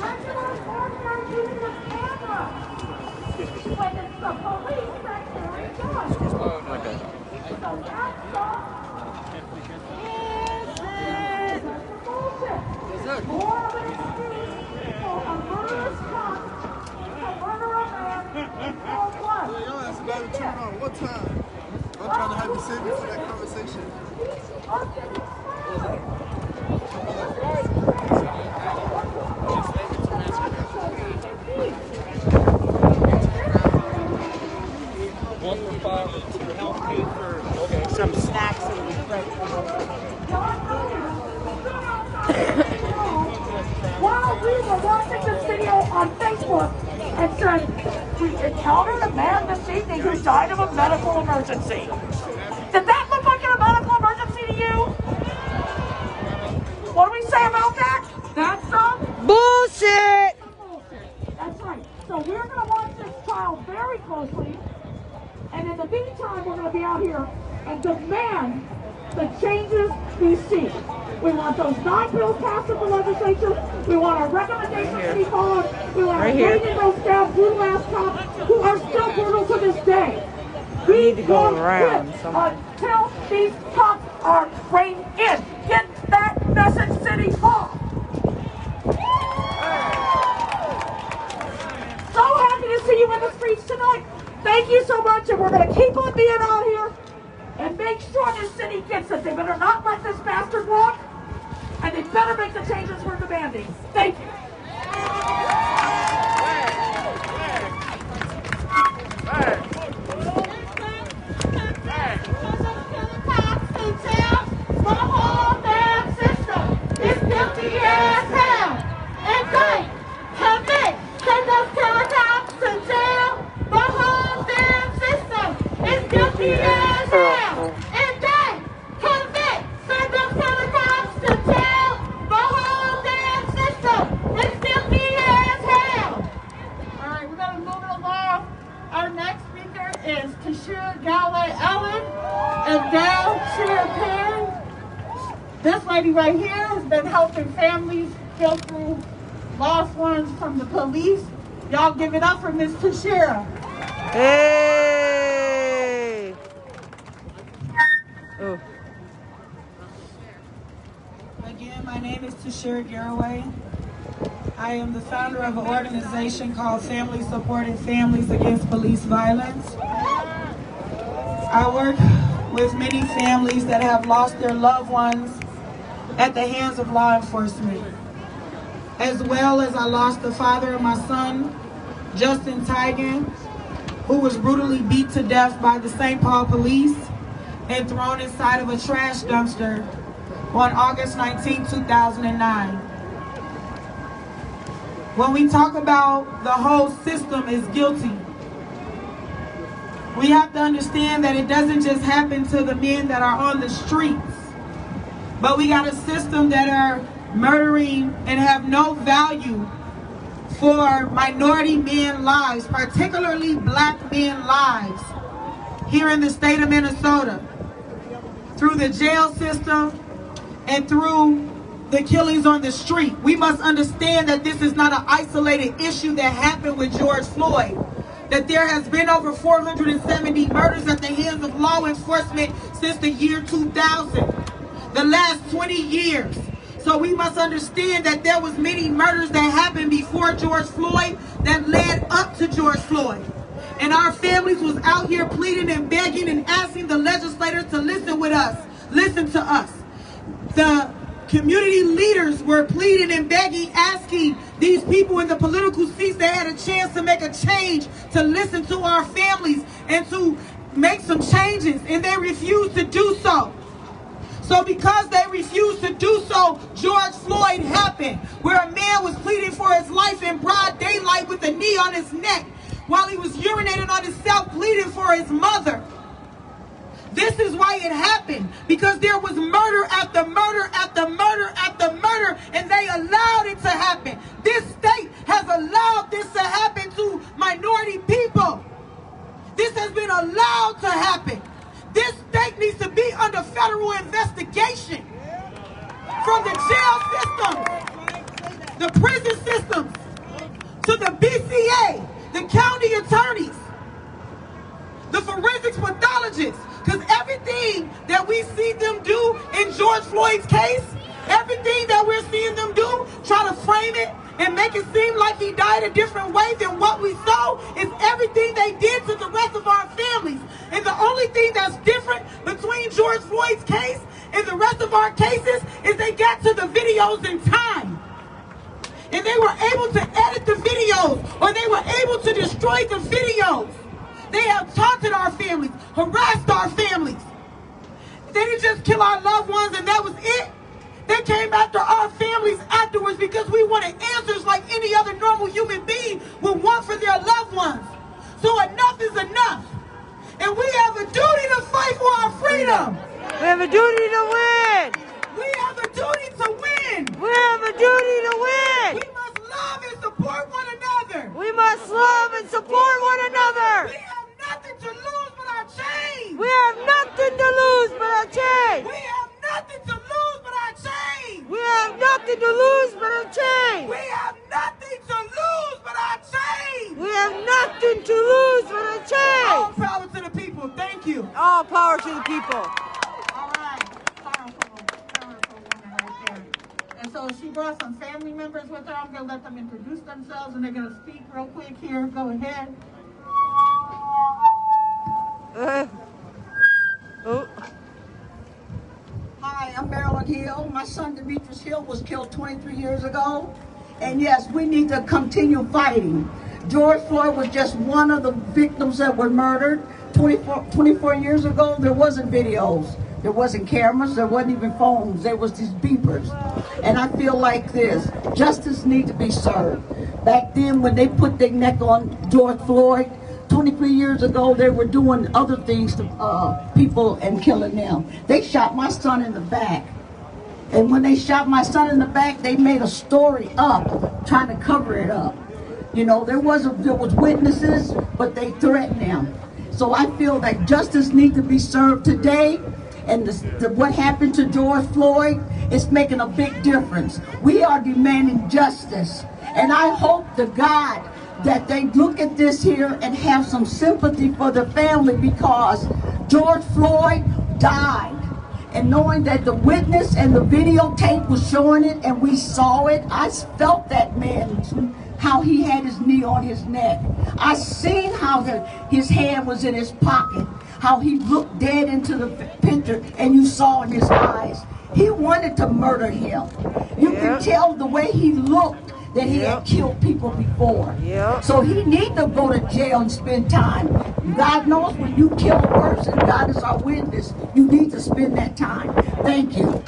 Regular ordinary using a camera. When it's the police that carry guns. Okay. So that's bullshit. More of an excuse for a murderous cop to murder a man in cold blood. Y'all asked about it too long. What time? I'm trying to have you save me for that conversation. Some snacks and refreshments. While we were watching this video on Facebook and said, we encountered a man this evening who died of a medical emergency. Did that look like a medical emergency to you? What do we say about that? That's Bullshit! That's right. So we're going to watch this trial very closely. And in the meantime, we're going to be out here and demand the changes we see. We want those 9 bills passed in the legislature. We want our recommendations to be followed. We want to bring in those down brutal ass cops who are still brutal to this day. We need to go around until these cops are reined in. Get that message, City Hall. So happy to see you in the streets tonight. Thank you so much, and we're going to keep on being out here and make sure this city gets it. They better not let this bastard walk, and they better make the changes we're demanding. Thank you. This lady right here has been helping families go through lost ones from the police. Y'all give it up for Miss Tashira. Hey! Oh. Again, my name is Tashira Garraway. I am the founder of an organization called Family Supporting Families Against Police Violence. I work with many families that have lost their loved ones at the hands of law enforcement. As well as I lost the father of my son, Justin Tigan, who was brutally beat to death by the St. Paul police and thrown inside of a trash dumpster on August 19, 2009. When we talk about the whole system is guilty, we have to understand that it doesn't just happen to the men that are on the streets, but we got a system that are murdering and have no value for minority men lives, particularly black men lives, here in the state of Minnesota, through the jail system and through the killings on the street. We must understand that this is not an isolated issue that happened with George Floyd, that there has been over 470 murders at the hands of law enforcement since the year 2000, the last 20 years. So we must understand that there was many murders that happened before George Floyd that led up to George Floyd. And our families was out here pleading and begging and asking the legislators to listen with us, listen to us. The community leaders were pleading and begging, asking these people in the political seats that had a chance to make a change, to listen to our families and to make some changes, and they refused to do so. So because they refused to do so, George Floyd happened, where a man was pleading for his life in broad daylight with a knee on his neck while he was urinating on himself, pleading for his mother. This is why it happened, because there was murder after murder after murder after murder, and they allowed it to happen. This state has allowed this to happen to minority people. This has been allowed to happen. This state needs to be under federal investigation from the jail system, the prison systems, charges. Because everything that we see them do in George Floyd's case, everything that we're seeing them do, try to frame it and make it seem like he died a different way than what we saw, is everything they did to the rest of our families. And the only thing that's different between George Floyd's case and the rest of our cases is they got to the videos in time. And they were able to edit the videos, or they were able to destroy the videos. They have taunted our families, harassed our families. They didn't just kill our loved ones and that was it. They came after our families afterwards because we wanted answers like any other normal human being would want for their loved ones. So enough is enough. And we have a duty to fight for our freedom. We have a duty to win. We have a duty to win. We have a duty to win. We must love and support one another. We must love and support one another. We have nothing to lose but our chains. We have nothing to lose but our chains. We have nothing to lose but our chains. We have nothing to lose but our chains. We have nothing to lose but our chains. We have nothing to lose but our All chains. power to the people. Thank you. All power to the people. All right. Powerful woman right there. And so she brought some family members with her. I'm going to let them introduce themselves, and they're going to speak real quick here. Go ahead. Oh. Hi, I'm Marilyn Hill. My son Demetrius Hill was killed 23 years ago. And yes, we need to continue fighting. George Floyd was just one of the victims that were murdered. 24 years ago, there wasn't videos. There wasn't cameras. There wasn't even phones. There was these beepers. And I feel like this. Justice needs to be served. Back then, when they put their neck on George Floyd, 23 years ago, they were doing other things to people and killing them. They shot my son in the back. And when they shot my son in the back, they made a story up, trying to cover it up. You know, there was witnesses, but they threatened them. So I feel that justice needs to be served today. And what happened to George Floyd is making a big difference. We are demanding justice. And I hope to God that they look at this here and have some sympathy for the family, because George Floyd died. And knowing that the witness and the videotape was showing it and we saw it, I felt that man, how he had his knee on his neck. I seen how his hand was in his pocket, how he looked dead into the picture, and you saw in his eyes. He wanted to murder him. You can tell the way he looked that he had killed people before. So he need to go to jail and spend time. God knows when you kill a person, God is our witness, you need to spend that time. Thank you.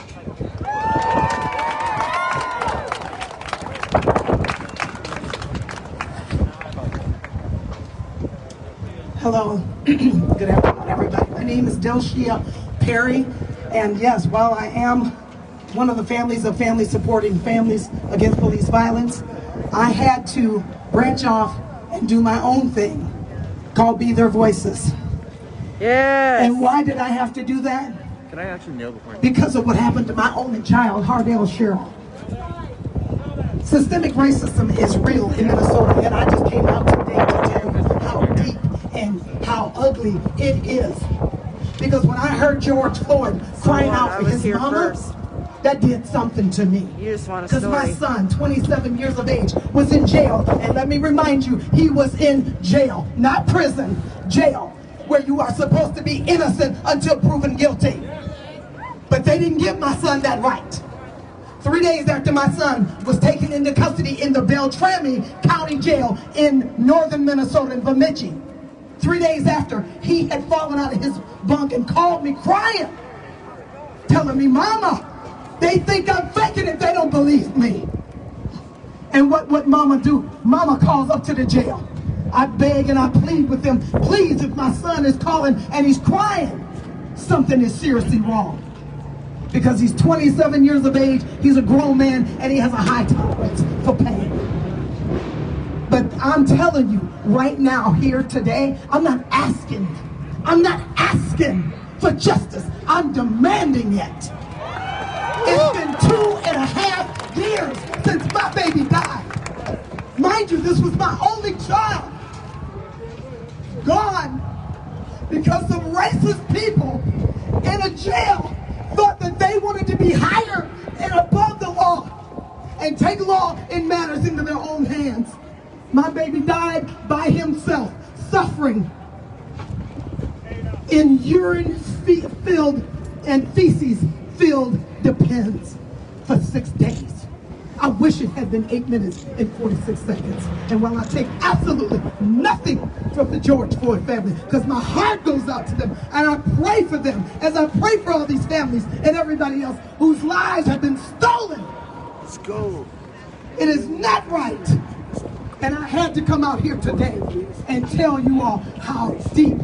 Hello, good afternoon everybody. My name is Delshia Perry, and yes, while I am one of the families of families supporting families against police violence, I had to branch off and do my own thing called Be Their Voices. Yes. And why did I have to do that? Can I actually nail the point? Because of what happened to my only child, Hardell Cheryl. Systemic racism is real in Minnesota, and I just came out today to tell you how deep and how ugly it is. Because when I heard George Floyd crying out for his mama, that did something to me. You just want a story. Because my son, 27 years of age, was in jail. And let me remind you, he was in jail, not prison, jail, where you are supposed to be innocent until proven guilty. But they didn't give my son that right. 3 days after my son was taken into custody in the Beltrami County Jail in northern Minnesota in Bemidji. 3 days after, he had fallen out of his bunk and called me crying, telling me, Mama, they think I'm faking it, they don't believe me. And what Mama do? Mama calls up to the jail. I beg and I plead with them, please, if my son is calling and he's crying, something is seriously wrong. Because he's 27 years of age, he's a grown man, and he has a high tolerance for pain. But I'm telling you, right now, here today, I'm not asking for justice. I'm demanding it. It's been 2.5 years since my baby died. Mind you, this was my only child. Gone because some racist people in a jail thought that they wanted to be higher and above the law and take law and matters into their own hands. My baby died by himself, suffering in urine-filled and feces-filled depends for 6 days. I wish it had been 8 minutes and 46 seconds. And while I take absolutely nothing from the George Floyd family, because my heart goes out to them, and I pray for them, as I pray for all these families and everybody else whose lives have been stolen. Let's go. It is not right. And I had to come out here today and tell you all how deep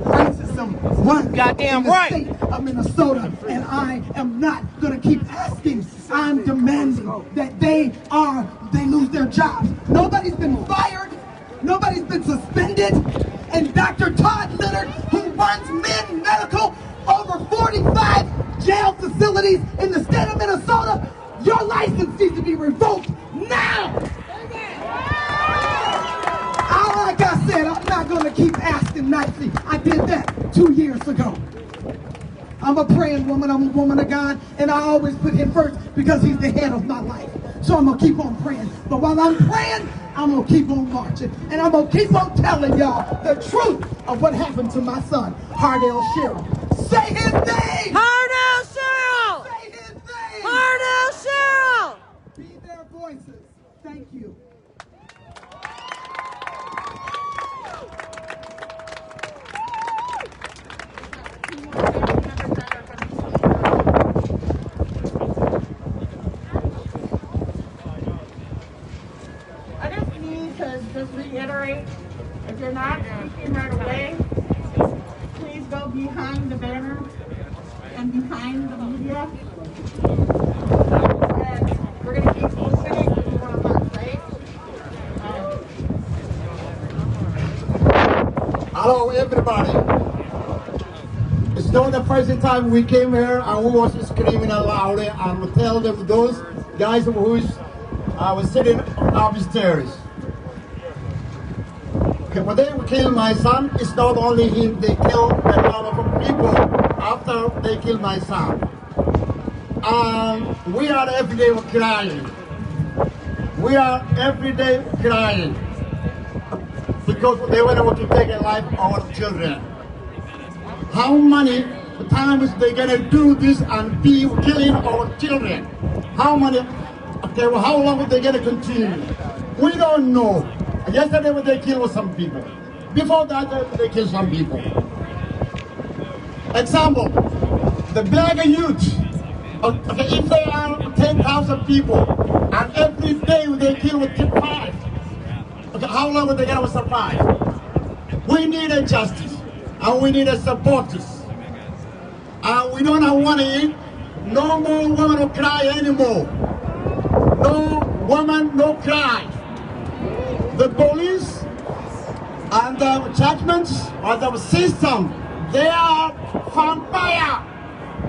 racism runs in the state of Minnesota. And I am not going to keep asking. I'm demanding that they lose their jobs. Nobody's been fired. Nobody's been suspended. And Dr. Todd Leonard, who runs Min Medical, over 45 jail facilities in the state of Minnesota, your license needs to be revoked now. Like I said, I'm not going to keep asking nicely. I did that 2 years ago. I'm a praying woman. I'm a woman of God. And I always put him first because he's the head of my life. So I'm going to keep on praying. But while I'm praying, I'm going to keep on marching. And I'm going to keep on telling y'all the truth of what happened to my son, Hardell Sherrill. Say his name! Hardell Sherrill! Say his name! Hardell Sherrill! Be their voices. Thank you. Just reiterate, if you're not speaking right away, please go behind the banner and behind the media. And we're going to keep listening if you want to march, right? Hello, everybody. It's not the first time we came here and we was screaming aloud and we tell them those guys who was sitting upstairs. When they kill my son, it's not only him, they kill a lot of people after they kill my son. We are every day crying. We are every day crying because they want to take a life of our children. How many times they gonna do this and be killing our children? How many? Okay, well, how long are they gonna continue? We don't know. Yesterday they killed some people. Before that they killed some people. Example, the black youth. Okay, if they are 10,000 people and every day they kill with 5, okay, how long are they gonna survive? We need a justice and we need a supporters. And we don't want to no more women will cry anymore. No woman, no cry. The police and the judgments or the system, they are vampire.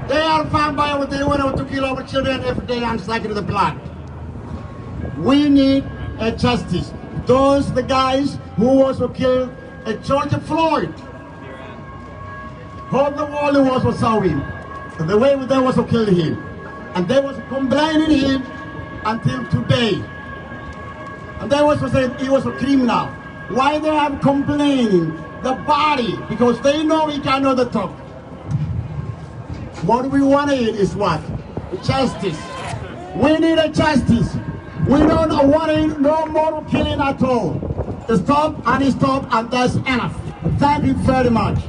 They are vampire. They want to kill our children every day and sucking the blood. We need a justice. Those the guys who also killed George Floyd. All the world was Chauvin. The way they was to kill him, and they was complaining him until today. And they was saying he was a criminal. Why they are complaining the body? Because they know he cannot talk. What we want is what? Justice. We need a justice. We don't want no more killing at all. Stop and stop, and that's enough. Thank you very much.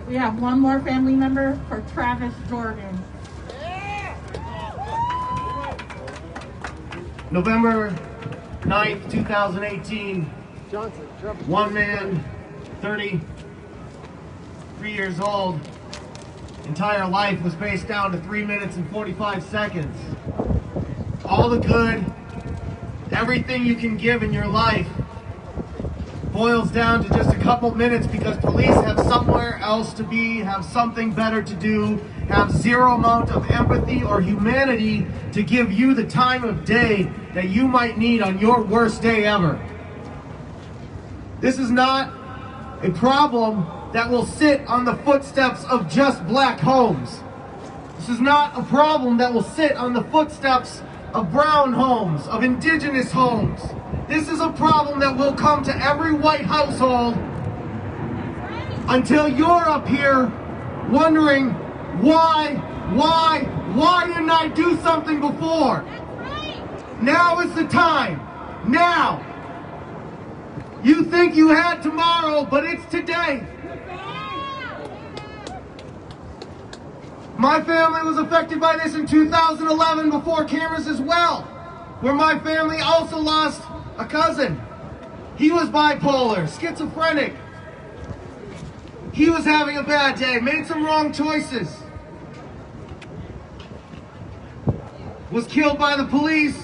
We have one more family member for Travis Jordan. November 9th, 2018, one man, 33 years old, entire life was paced down to 3 minutes and 45 seconds. All the good, everything you can give in your life, boils down to just a couple minutes because police have somewhere else to be, have something better to do, have zero amount of empathy or humanity to give you the time of day that you might need on your worst day ever. This is not a problem that will sit on the footsteps of just black homes. This is not a problem that will sit on the footsteps of brown homes, of indigenous homes. This is a problem that will come to every white household until you're up here wondering why didn't I do something before? Now is the time. Now. You think you had tomorrow, but it's today. My family was affected by this in 2011 before cameras as well, where my family also lost a cousin. He was bipolar, schizophrenic. He was having a bad day, made some wrong choices. Was killed by the police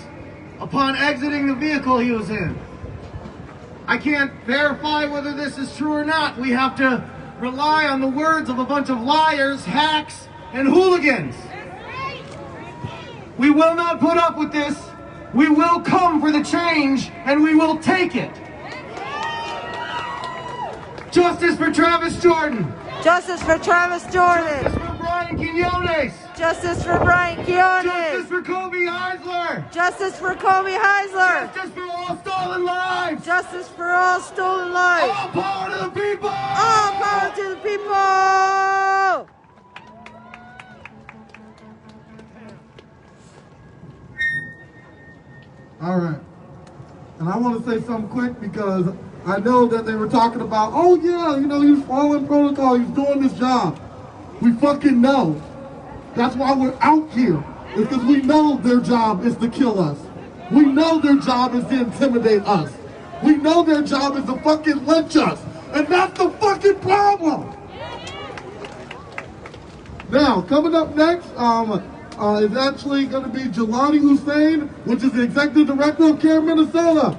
upon exiting the vehicle he was in. I can't verify whether this is true or not. We have to rely on the words of a bunch of liars, hacks, and hooligans. We will not put up with this. We will come for the change, and we will take it. Justice for Travis Jordan. Justice for Travis Jordan. Justice for Brian Quinones. Justice for Brian Quinones. Justice for Kobe Heisler. Justice for Kobe Heisler. Justice for all stolen lives. Justice for all stolen lives. All power to the people. All power to the people. All right. And I want to say something quick because I know that they were talking about, oh yeah, you know, he's following protocol, he's doing his job. We fucking know. That's why we're out here. It's because we know their job is to kill us. We know their job is to intimidate us. We know their job is to fucking lynch us. And that's the fucking problem. Now, coming up next, is actually going to be Jelani Hussein, which is the Executive Director of CARE Minnesota.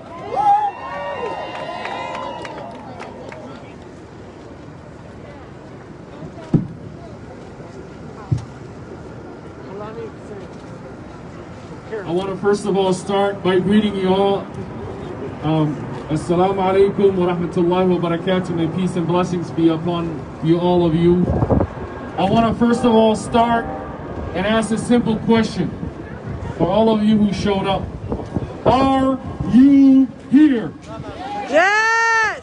I want to first of all start by greeting you all. Assalamu alaikum wa rahmatullahi wa barakatuh. May peace and blessings be upon you, all of you. I want to first of all start and ask a simple question for all of you who showed up. Are you here? Yes!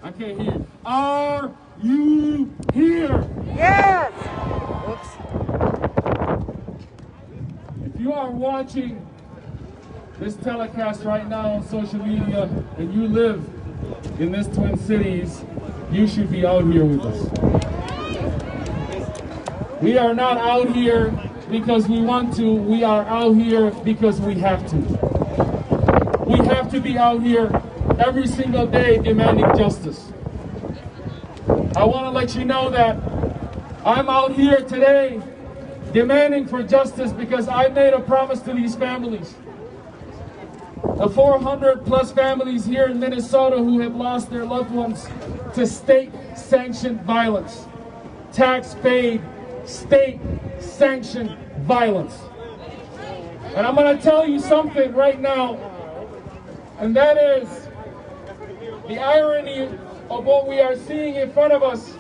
I can't hear. Are you here? Yes! Oops. If you are watching this telecast right now on social media and you live in this Twin Cities, you should be out here with us. We are not out here because we want to, we are out here because we have to. We have to be out here every single day demanding justice. I want to let you know that I'm out here today demanding for justice because I made a promise to these families. The 400 plus families here in Minnesota who have lost their loved ones to state-sanctioned violence, tax-paid, state-sanctioned violence. And I'm going to tell you something right now, and that is the irony of what we are seeing in front of us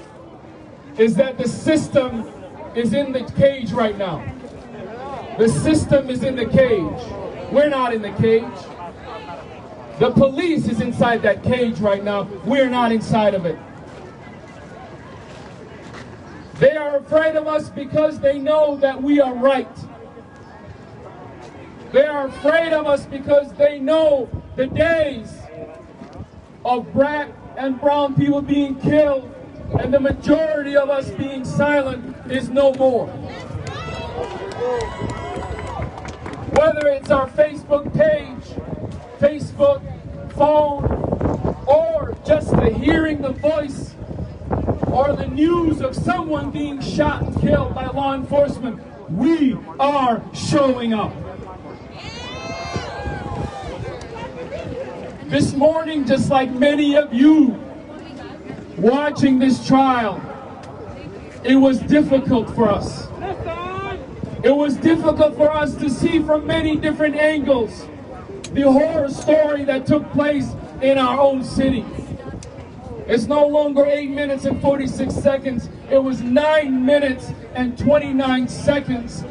is that the system is in the cage right now. The system is in the cage. We're not in the cage. The police is inside that cage right now. We're not inside of it. They are afraid of us because they know that we are right. They are afraid of us because they know the days of black and brown people being killed and the majority of us being silent is no more. Whether it's our Facebook page, Facebook, phone, or just the hearing the voice or the news of someone being shot and killed by law enforcement, we are showing up. This morning, just like many of you watching this trial, it was difficult for us. It was difficult for us to see from many different angles the horror story that took place in our own city. It's no longer 8 minutes and 46 seconds. It was 9 minutes and 29 seconds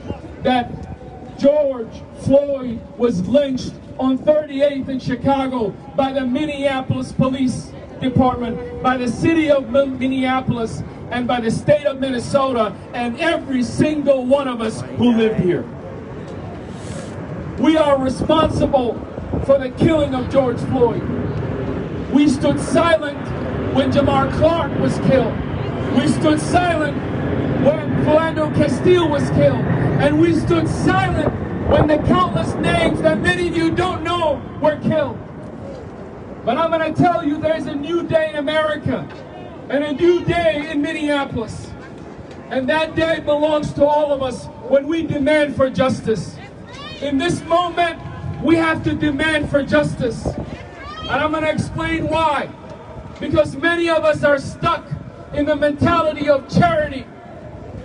that George Floyd was lynched on 38th in Chicago by the Minneapolis Police Department, by the city of Minneapolis, and by the state of Minnesota, and every single one of us who live here. We are responsible for the killing of George Floyd. We stood silent when Jamar Clark was killed. We stood silent when Philando Castile was killed. And we stood silent when the countless names that many of you don't know were killed. But I'm going to tell you, there's a new day in America and a new day in Minneapolis. And that day belongs to all of us when we demand for justice. In this moment, we have to demand for justice. And I'm going to explain why. Because many of us are stuck in the mentality of charity.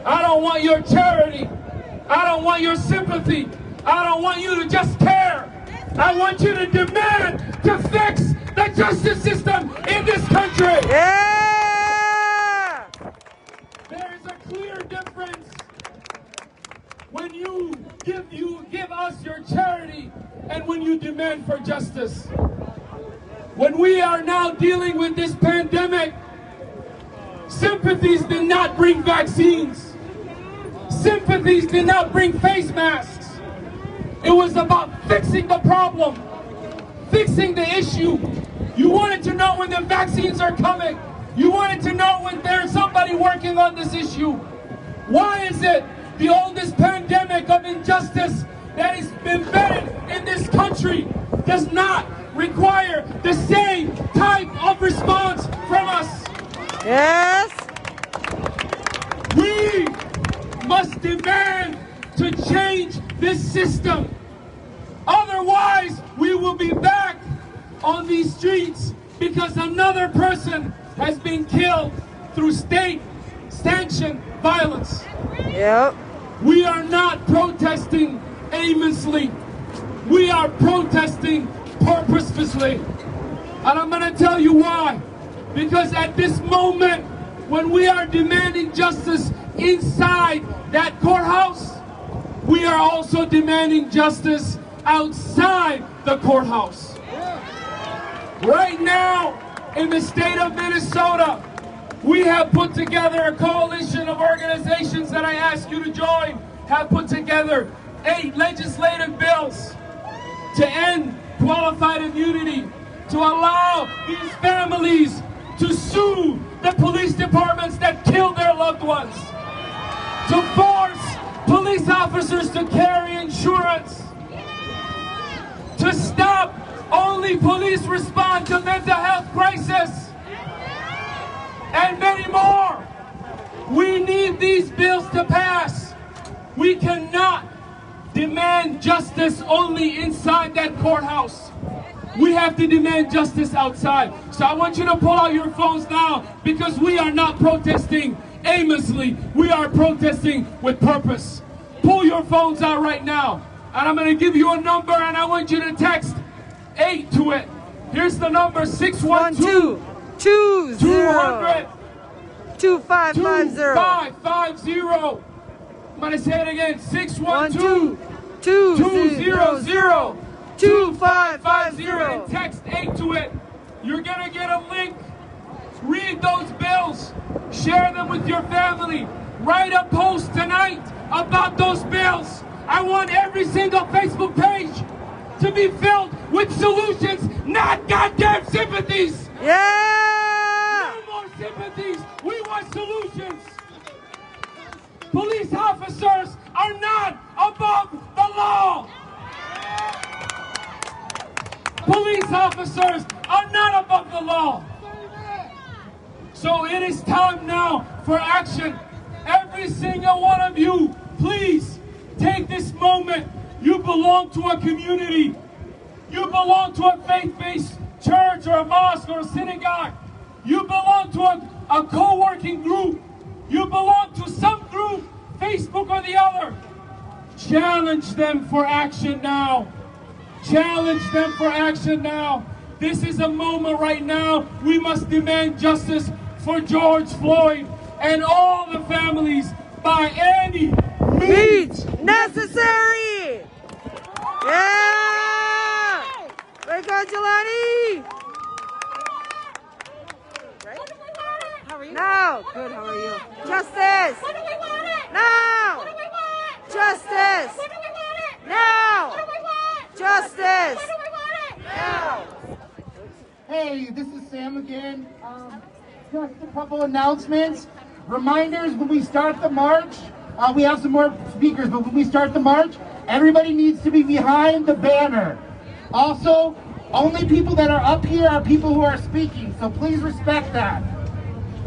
I don't want your charity. I don't want your sympathy. I don't want you to just care. I want you to demand to fix the justice system in this country. Yeah! There is a clear difference when you give us your charity and when you demand for justice. When we are now dealing with this pandemic, sympathies did not bring vaccines. Sympathies did not bring face masks. It was about fixing the problem, fixing the issue. You wanted to know when the vaccines are coming. You wanted to know when there's somebody working on this issue. Why is it the oldest pandemic of injustice that is embedded in this country does not require the same type of response from us? Yes. We must demand to change this system. Otherwise, we will be back on these streets because another person has been killed through state-sanctioned violence. Yep. We are not protesting aimlessly. We are protesting purposefully. And I'm going to tell you why. Because at this moment, when we are demanding justice inside that courthouse, we are also demanding justice outside the courthouse. Right now, in the state of Minnesota, we have put together a coalition of organizations that I ask you to join, have put together 8 legislative bills to end qualified immunity, to allow these families to sue the police departments that killed their loved ones, to force police officers to carry insurance, to stop only police respond to mental health crisis, and many more. We need these bills to pass. We cannot demand justice only inside that courthouse. We have to demand justice outside. So I want you to pull out your phones now, because we are not protesting aimlessly. We are protesting with purpose. Pull your phones out right now. And I'm going to give you a number, and I want you to text 8 to it. Here's the number: 612 200 2550. 2550. I'm going to say it again: 612 200 2550, and text 8 to it. You're going to get a link. Read those bills. Share them with your family. Write a post tonight about those bills. I want every single Facebook page to be filled with solutions, not goddamn sympathies. Yeah! No more sympathies. We want solutions. Police officers are not above the law. Police officers are not above the law. So it is time now for action. Every single one of you, please take this moment. You belong to a community. You belong to a faith-based church or a mosque or a synagogue. You belong to a co-working group. You belong to some group, Facebook or the other. Challenge them for action now. Challenge them for action now. This is a moment right now. We must demand justice for George Floyd and all the families by any means necessary. Yeah! Wake up, Jelani! How are you? No. Good, how are you? Justice! When do we want it? Now! When do we want it? Justice! When do we want it? Now! When do we want justice? When do we want it? Now! Hey, this is Sam again. Just a couple announcements. Reminders, when we start the march, we have some more speakers, but when we start the march, everybody needs to be behind the banner. Also, only people that are up here are people who are speaking, so please respect that.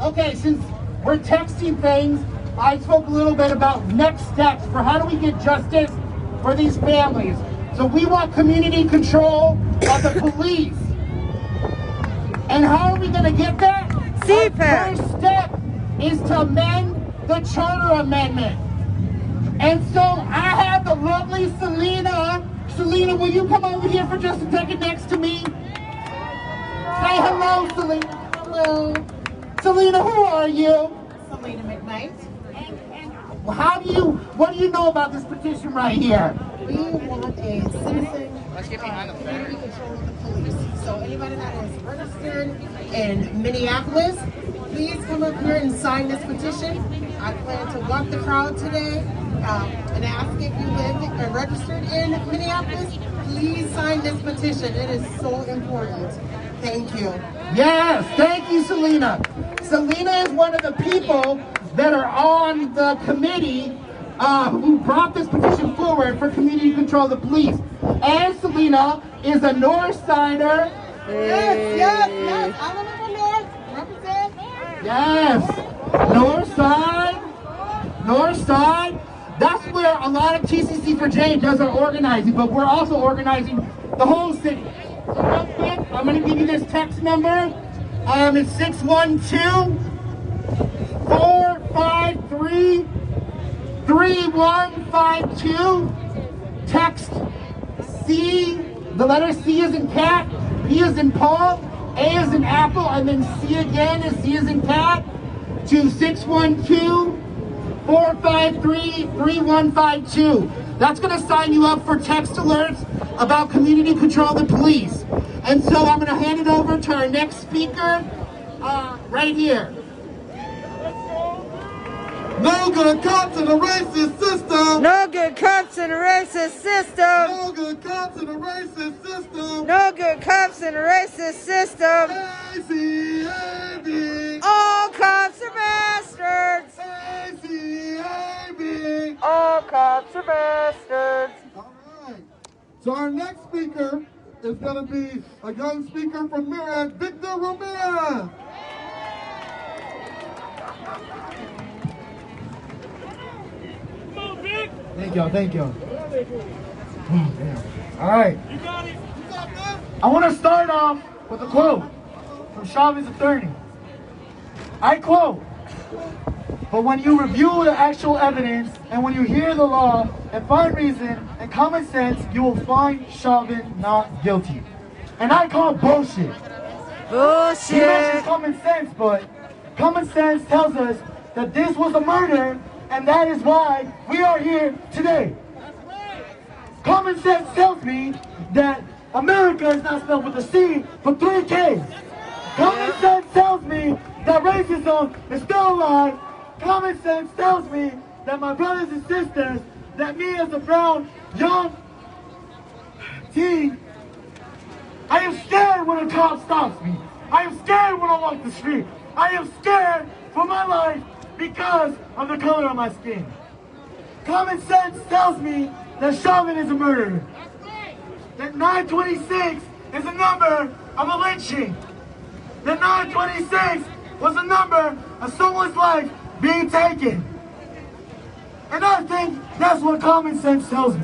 Okay, since we're texting things, I spoke a little bit about next steps for how do we get justice for these families. So we want community control of the police. And how are we going to get that? Our first step is to amend the Charter Amendment. And so I have the lovely Selena. Selena, will you come over here for just a second next to me? Say hello, Selena. Hello. Selena, who are you? Selena McKnight. What do you know about this petition right here? We want a citizen community control of the police. So anybody that is registered in Minneapolis, please come up here and sign this petition. I plan to walk the crowd today and ask if you live and registered in Minneapolis, please sign this petition. It is so important. Thank you. Yes, thank you, Selena. Selena is one of the people that are on the committee who brought this petition forward for community control of the police. And Selena is a North Sider. Yes. I live in the North. Represent. Yes. North Side. That's where a lot of TCC for Jane does our organizing, but we're also organizing the whole city. So real quick, I'm going to give you this text number. It's 612-453-3152. Text C, the letter C is in cat, P is in Paul, A is in apple, and then C again is C is in cat, to 612-453-3152. That's going to sign you up for text alerts about community control of the police. And so I'm going to hand it over to our next speaker right here. No good cops in a racist system. No good cops in a racist system. No good cops in a racist system. No good cops in a racist system. ACAB. All cops are bastards. ACAB. All cops are bastards. All right. So our next speaker is going to be a young speaker from Mirror, Victor Ramirez. Thank you. Oh, damn. All right. You got it. I want to start off with a quote from Chauvin's attorney. I quote, "But when you review the actual evidence and when you hear the law and find reason and common sense, you will find Chauvin not guilty." And I call bullshit. Bullshit. He mentions common sense, but common sense tells us that this was a murder, and that is why we are here today. Common sense tells me that America is not spelled with a C, but 3 Ks. Common sense tells me that racism is still alive. Common sense tells me that my brothers and sisters, that me as a brown, young teen, I am scared when a cop stops me. I am scared when I walk the street. I am scared for my life because of the color of my skin. Common sense tells me that Chauvin is a murderer. That 926 is a number of a lynching. That 926 was a number of someone's life being taken. And I think that's what common sense tells me.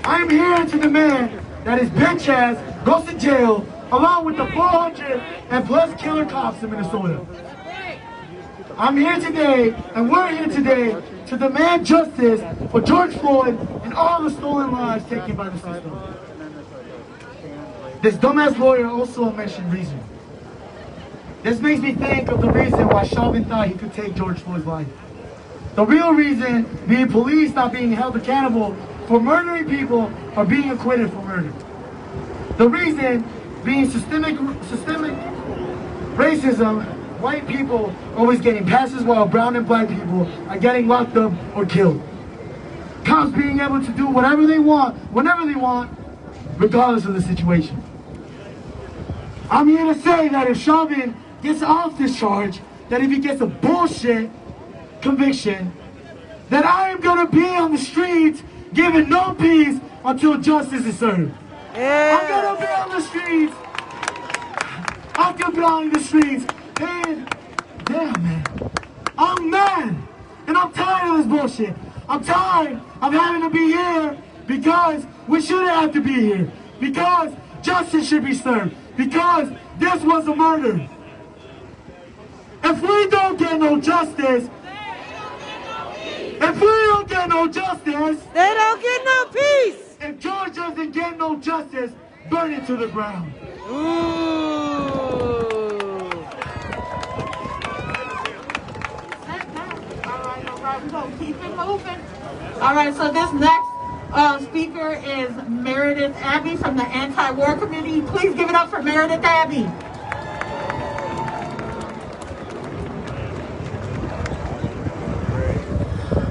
I'm here to demand that his bitch ass goes to jail along with the 400 and plus killer cops in Minnesota. I'm here today, and we're here today to demand justice for George Floyd and all the stolen lives taken by the system. This dumbass lawyer also mentioned reason. This makes me think of the reason why Chauvin thought he could take George Floyd's life. The real reason being police not being held accountable for murdering people or being acquitted for murder. The reason being systemic racism, white people always getting passes while brown and black people are getting locked up or killed. Cops being able to do whatever they want, whenever they want, regardless of the situation. I'm here to say that if Chauvin gets off this charge, that if he gets a bullshit conviction, that I am gonna be on the streets giving no peace until justice is served. Yeah. I'm gonna be on the streets, occupying the streets, and damn man, I'm mad, and I'm tired of this bullshit. I'm tired of having to be here because we shouldn't have to be here, because justice should be served, because this was a murder. If we don't get no justice, if we don't get no justice, they don't get no peace. If George doesn't get no justice, burn it to the ground. Ooh. We're going to keep it moving. All right, so this next speaker is Meredith Abbey from the Anti-War Committee. Please give it up for Meredith Abbey.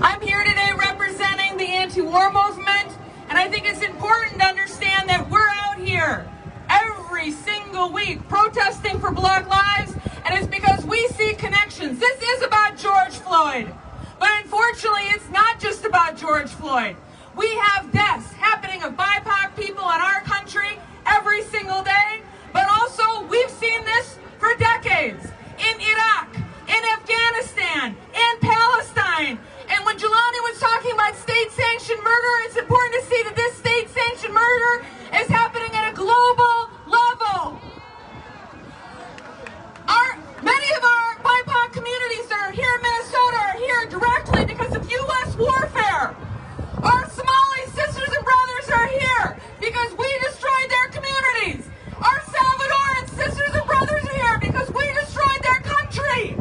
I'm here today representing the anti-war movement, and I think it's important to understand that we're out here every single week protesting for Black lives, and it's because we see connections. This is about George Floyd. But unfortunately, it's not just about George Floyd. We have deaths happening of BIPOC people in our country every single day, but also we've seen this for decades in Iraq, in Afghanistan, in Palestine. And when Jelani was talking about state-sanctioned murder, it's important to see that this state-sanctioned murder is happening at a global level. Many of our BIPOC communities that are here in Minnesota are here directly because of U.S. warfare. Our Somali sisters and brothers are here because we destroyed their communities. Our Salvadoran sisters and brothers are here because we destroyed their country.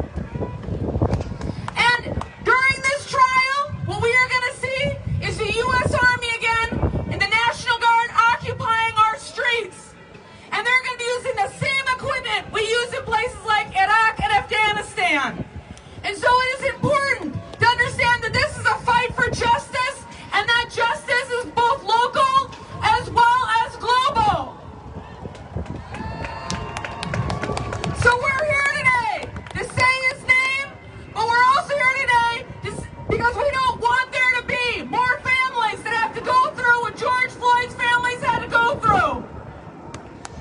And during this trial, what we are going to see is the U.S. Army again and the National Guard occupying our streets. And they're going to be using the same equipment we use in places like Iraq and Afghanistan. And so it is important to understand that this is a fight for justice, and that justice is both local as well as global. So we're here today to say his name, but we're also here today because we don't want there to be more families that have to go through what George Floyd's families had to go through.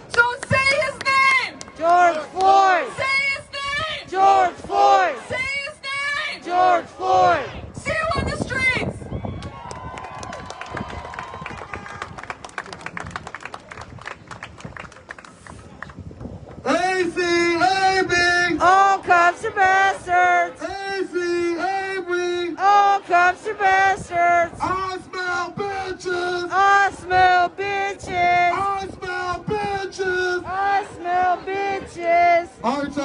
So say his name! George Floyd! Say his name! George Floyd! Say his name! George Floyd! See you on the streets! ACAB! All cops are bastards! ACAB! All cops are bastards! I smell bitches! I smell bitches! I smell bitches! I smell bitches! All right, so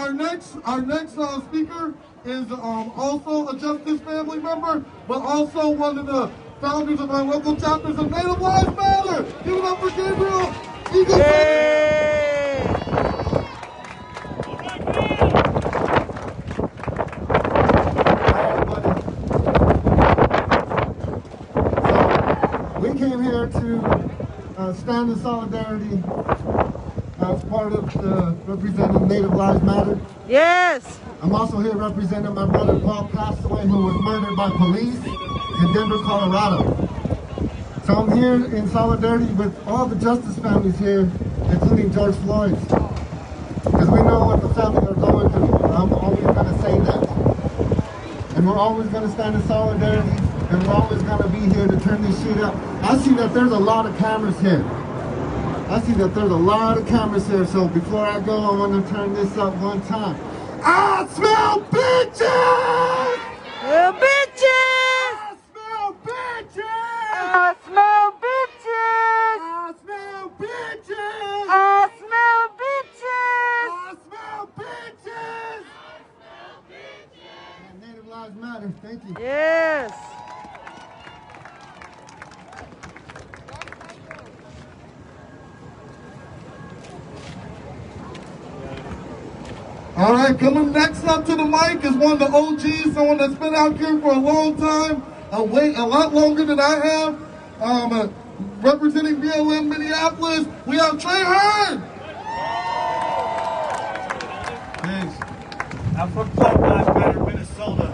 our next speaker is also a Justice family member, but also one of the founders of our local chapters of Native Lives Matter. Give it up for Gabriel. Yay! We came here to stand in solidarity as part of the representing Native Lives Matter. Yes! I'm also here representing my brother Paul Castaway, who was murdered by police in Denver, Colorado. So I'm here in solidarity with all the justice families here, including George Floyd's. Because we know what the families are going through. I'm always going to say that. And we're always going to stand in solidarity and we're always going to be here to turn this shit up. I see that there's a lot of cameras here. So before I go, I want to turn this up one time. I smell bitches! Smell bitches! I smell bitches! I smell bitches! I smell bitches! I smell bitches! I smell bitches! Native Lives Matter. Thank you. Yes. All right, coming next up to the mic is one of the OGs, someone that's been out here for a long time, a lot longer than I have, representing BLM Minneapolis. We have Trey Hearn. Thanks. I'm from Black Lives Matter, Minnesota,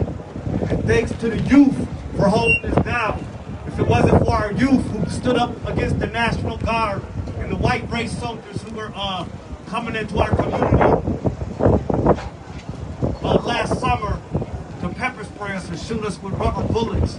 and thanks to the youth for holding this down. If it wasn't for our youth who stood up against the National Guard and the white race soldiers who were coming into our community last summer to pepper spray us and shoot us with rubber bullets.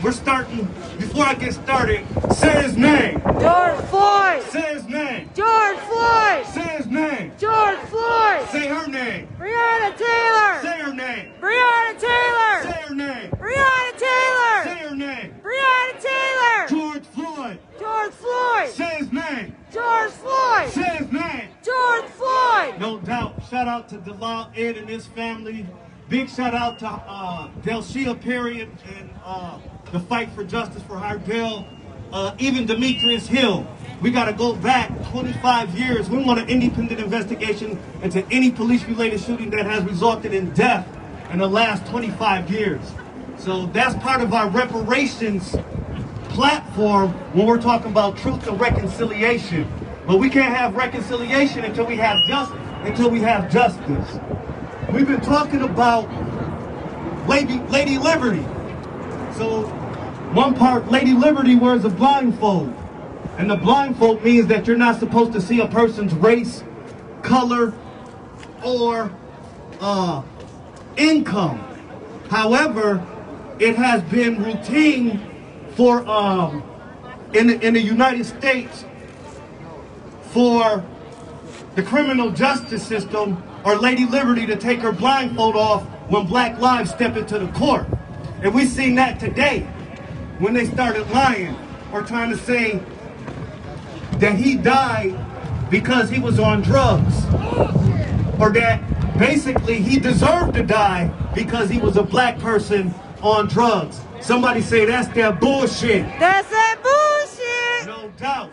We're starting, before I get started, say his name. George Floyd. Say his name. George Floyd. Say his name. George Floyd. Say her name. Breonna Taylor. Say her name. Breonna Taylor. Say her name. Breonna Taylor. Say her name. Breonna Taylor. George Floyd. George Floyd. Say his name. George Floyd. Say his name. George Floyd. No doubt. Shout out to Delal Ed and his family. Big shout out to Delshia Period and the fight for justice for Hardell. Even Demetrius Hill. We got to go back 25 years. We want an independent investigation into any police-related shooting that has resulted in death in the last 25 years. So that's part of our reparations platform when we're talking about truth and reconciliation. But we can't have reconciliation until we have justice. We've been talking about Lady Liberty. So one part, Lady Liberty wears a blindfold. And the blindfold means that you're not supposed to see a person's race, color, or income. However, it has been routine for in the United States for the criminal justice system or Lady Liberty to take her blindfold off when black lives step into the court. And we've seen that today when they started lying or trying to say that he died because he was on drugs, or that basically he deserved to die because he was a black person on drugs. Somebody say that's that bullshit. That's that bullshit. No doubt.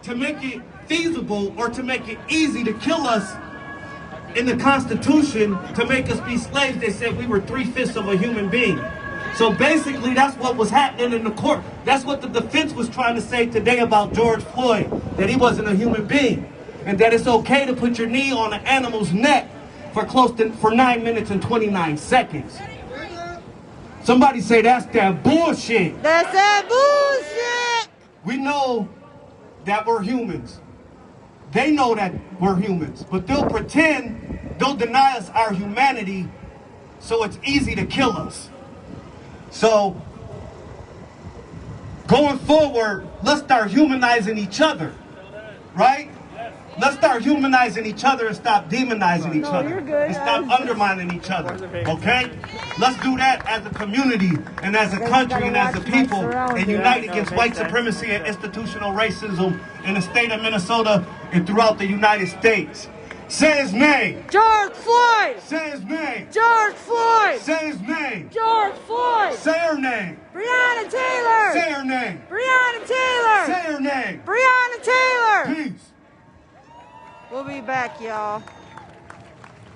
To make it feasible or to make it easy to kill us in the Constitution, to make us be slaves, they said we were 3/5 of a human being. So basically that's what was happening in the court. That's what the defense was trying to say today about George Floyd, that he wasn't a human being, and that it's okay to put your knee on an animal's neck for 9 minutes and 29 seconds. Somebody say that's that bullshit. That's that bullshit. We know that we're humans. They know that we're humans, but they'll pretend, they'll deny us our humanity so it's easy to kill us. So, going forward, let's start humanizing each other, right? Let's start humanizing each other and stop demonizing each other. And stop undermining each other, okay? Let's do that as a community and as a country and as a people and unite against white supremacy and institutional racism in the state of Minnesota and throughout the United States. Say his name. George Floyd. Say his name. George Floyd. Say his name. George Floyd. Say her name. Breonna Taylor. Say her name. Breonna Taylor. Say her name. Breonna Taylor. Peace. We'll be back, y'all.